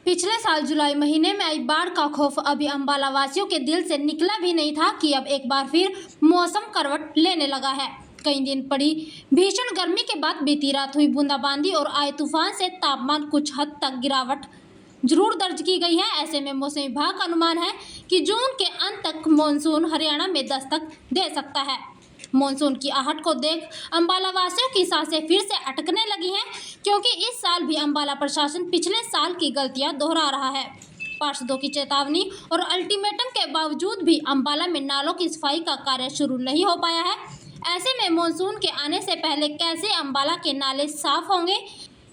पिछले साल जुलाई महीने में आई बाढ़ का खौफ अभी अंबाला वासियों के दिल से निकला भी नहीं था कि अब एक बार फिर मौसम करवट लेने लगा है। कई दिन पड़ी भीषण गर्मी के बाद बीती रात हुई बूंदाबांदी और आए तूफान से तापमान कुछ हद तक गिरावट जरूर दर्ज की गई है। ऐसे में मौसम विभाग का अनुमान है कि जून के अंत तक मानसून हरियाणा में दस्तक दे सकता है। मानसून की आहट को देख अंबाला वासियों की सांसें फिर से अटकने लगी हैं, क्योंकि इस साल भी अंबाला प्रशासन पिछले साल की गलतियां दोहरा रहा है। पार्षदों की चेतावनी और अल्टीमेटम के बावजूद भी अंबाला में नालों की सफाई का कार्य शुरू नहीं हो पाया है। ऐसे में मानसून के आने से पहले कैसे अंबाला के नाले साफ होंगे,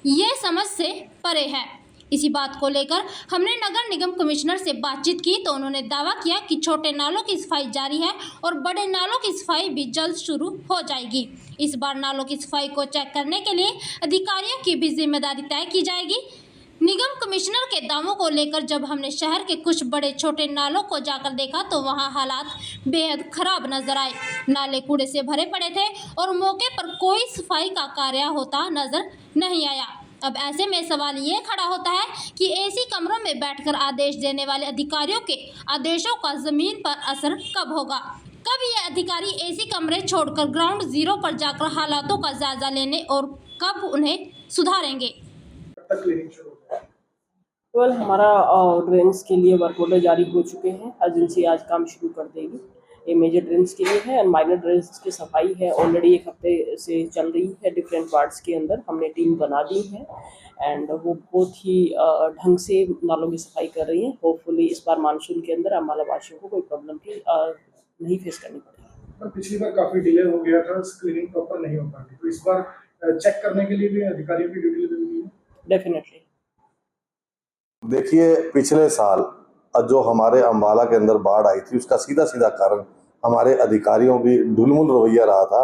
ये समझ से परे है। इसी बात को लेकर हमने नगर निगम कमिश्नर से बातचीत की तो उन्होंने दावा किया कि छोटे नालों की सफाई जारी है और बड़े नालों की सफाई भी जल्द शुरू हो जाएगी। इस बार नालों की सफाई को चेक करने के लिए अधिकारियों की भी जिम्मेदारी तय की जाएगी। निगम कमिश्नर के दावों को लेकर जब हमने शहर के कुछ बड़े छोटे नालों को जाकर देखा तो वहां हालात बेहद खराब नजर आए। नाले कूड़े से भरे पड़े थे और मौके पर कोई सफाई का कार्य होता नजर नहीं आया। अब ऐसे में सवाल ये खड़ा होता है कि एसी कमरों में बैठकर आदेश देने वाले अधिकारियों के आदेशों का जमीन पर असर कब होगा? कब ये अधिकारी एसी कमरे छोड़कर ग्राउंड जीरो पर जाकर हालातों का जायजा लेने और कब उन्हें सुधारेंगे? केवल हमारा ड्रेन्स के लिए वर्क ऑर्डर जारी हो चुके हैं। एजेंसी आज काम शुरू कर देगी। ये मेजर ड्रेन्स के लिए है और माइनर ड्रेन्स की सफाई है ऑलरेडी एक हफ्ते से चल रही है। डिफरेंट वार्ड्स के अंदर हमने टीम बना दी है एंड वो बहुत ही ढंग से नालों की सफाई कर रही है। होपफुली इस बार मानसून के अंदर अंबाला वासियों को कोई प्रॉब्लम की नहीं फेस करनी पड़ेगी। पिछली बार काफी डिले हो गया था, स्क्रीनिंग प्रॉपर नहीं हो पाती, तो इस बार चेक करने के लिए भी अधिकारियों की ड्यूटी लगी हुई है। डेफिनेटली देखिए, पिछले साल जो हमारे अंबाला के अंदर बाढ़ आई थी उसका सीधा सीधा कारण हमारे अधिकारियों की ढुलमुल रवैया रहा था।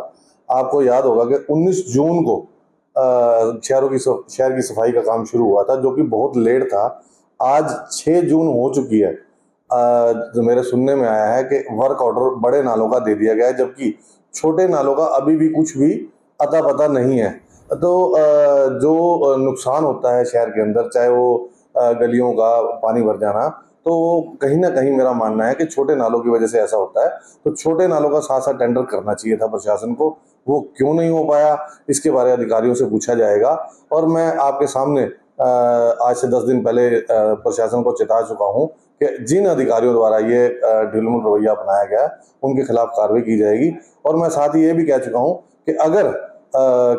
आपको याद होगा कि 19 जून को शहर की सफाई का काम शुरू हुआ था, जो कि बहुत लेट था। आज 6 जून हो चुकी है। जो मेरे सुनने में आया है कि वर्क ऑर्डर बड़े नालों का दे दिया गया है, जबकि छोटे नालों का अभी भी कुछ भी अता पता नहीं है। तो जो नुकसान होता है शहर के अंदर, चाहे वो गलियों का पानी भर जाना, तो कहीं ना कहीं मेरा मानना है कि छोटे नालों की वजह से ऐसा होता है। तो छोटे नालों का साथ साथ टेंडर करना चाहिए था प्रशासन को। वो क्यों नहीं हो पाया, इसके बारे में अधिकारियों से पूछा जाएगा। और मैं आपके सामने आज से 10 दिन पहले प्रशासन को चेता चुका हूं कि जिन अधिकारियों द्वारा ये ढिलमुल रवैया अपनाया गया उनके खिलाफ कार्रवाई की जाएगी। और मैं साथ ही ये भी कह चुका हूं कि अगर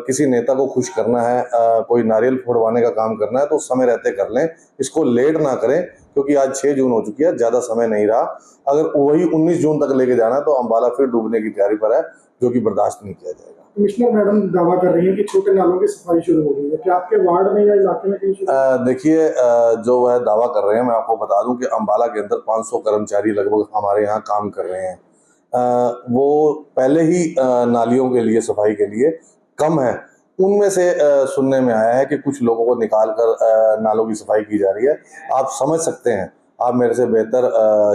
किसी नेता को खुश करना है, कोई नारियल फोड़वाने का काम करना है, तो समय रहते कर लें, इसको लेट ना करें, क्योंकि आज 6 जून हो चुकी है, ज़्यादा समय नहीं रहा। अगर वही 19 जून तक लेके जाना है तो अंबाला फिर डूबने की तैयारी पर है, जो कि बर्दाश्त नहीं किया जाएगा। कमिश्नर मैडम दावा कर रही है कि छोटे नालों की सफाई शुरू हो गई है। क्या आपके वार्ड में या इलाके में कहीं शुरू? देखिए, जो वह दावा कर रहे हैं, मैं आपको बता दूं कि अंबाला के अंदर 500 कर्मचारी लगभग हमारे यहाँ काम कर रहे हैं। वो पहले ही नालियों के लिए, सफाई के लिए कम है। उनमें से सुनने में आया है कि कुछ लोगों को निकाल कर नालों की सफाई की जा रही है। आप समझ सकते हैं, आप मेरे से बेहतर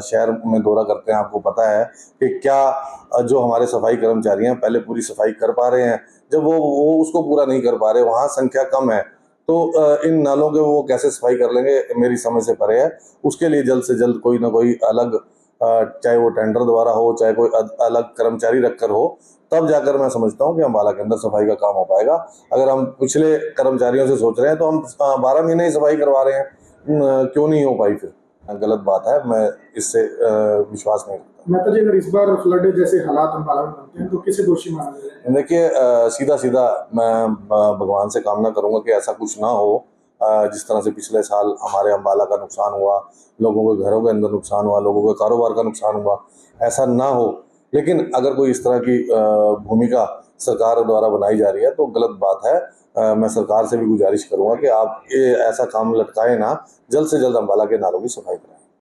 शहर में दौरा करते हैं, आपको पता है कि क्या जो हमारे सफाई कर्मचारी हैं पहले पूरी सफाई कर पा रहे हैं। जब वो उसको पूरा नहीं कर पा रहे, वहाँ संख्या कम है, तो इन नालों के वो कैसे सफाई कर लेंगे, मेरी समझ से परे है। उसके लिए जल्द से जल्द कोई ना कोई अलग, चाहे वो टेंडर द्वारा हो, चाहे कोई अलग कर्मचारी रखकर हो, तब जाकर मैं समझता हूँ कि अंबाला के अंदर सफाई का काम हो पाएगा। अगर हम पिछले कर्मचारियों से सोच रहे हैं तो हम 12 महीने ही सफाई करवा रहे हैं, क्यों नहीं हो पाई? फिर गलत बात है, मैं इससे विश्वास नहीं रखता। नेता जी, अगर इस बार फ्लड जैसे हालात अंबाला में बनते हैं तो किसे दोषी माना जाएगा? देखिए, सीधा सीधा मैं भगवान से कामना करूंगा कि ऐसा कुछ ना हो। जिस तरह से पिछले साल हमारे अंबाला का नुकसान हुआ, लोगों के घरों के अंदर नुकसान हुआ, लोगों के कारोबार का नुकसान हुआ, ऐसा ना हो। लेकिन अगर कोई इस तरह की भूमिका सरकार द्वारा बनाई जा रही है तो गलत बात है। मैं सरकार से भी गुजारिश करूंगा कि आप ये ऐसा काम लटकाएं ना, जल्द से जल्द अंबाला के नालों की सफाई करें।